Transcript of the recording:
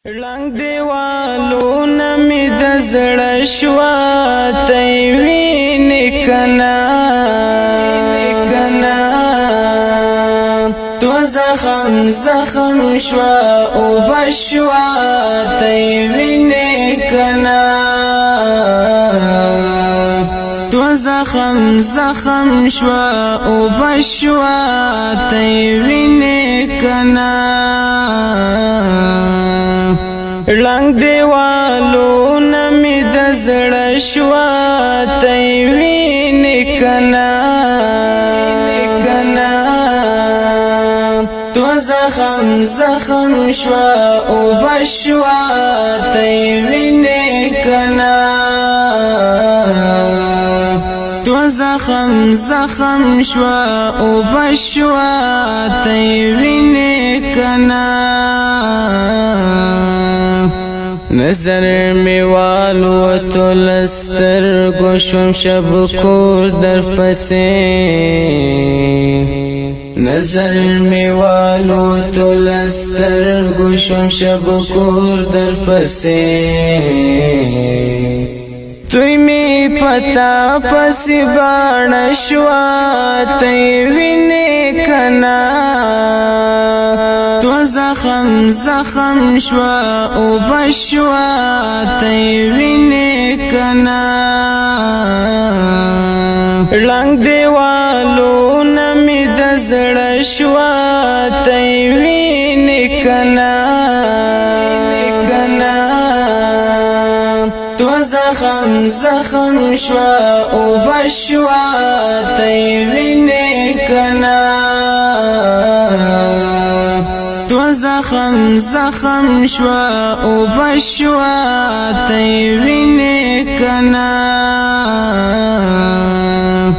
لنګ دیوالو نمی د زړه شوا ته وینې کنا تو زخم زخم شوا او بشوا ته وینې کنا تو زخم زخم شوا او بشوا ته وینې کنا لنګ دیوالو نمی د زړه شوا ته وینې کنا تو زخم زخم شوا او بشوا ته وینې کنا تو زخم زخم شوا او بشوا ته وینې کنا نظر می والو تلستر گوشم شب کور در پسې نظر می والو تلستر گوشم شب کور در پسې توی می پتا پسی باڼه شوا ته وینې کنا تو زخم زخم شوا او بشوا ته وینې کنا لنګ دیوالو نمی د زړه شوا ته وینې کنا تو زخم زخم شوا او بشوا ته وینې کنا تو زخم زخم شوا او بشوا ته وینې کنا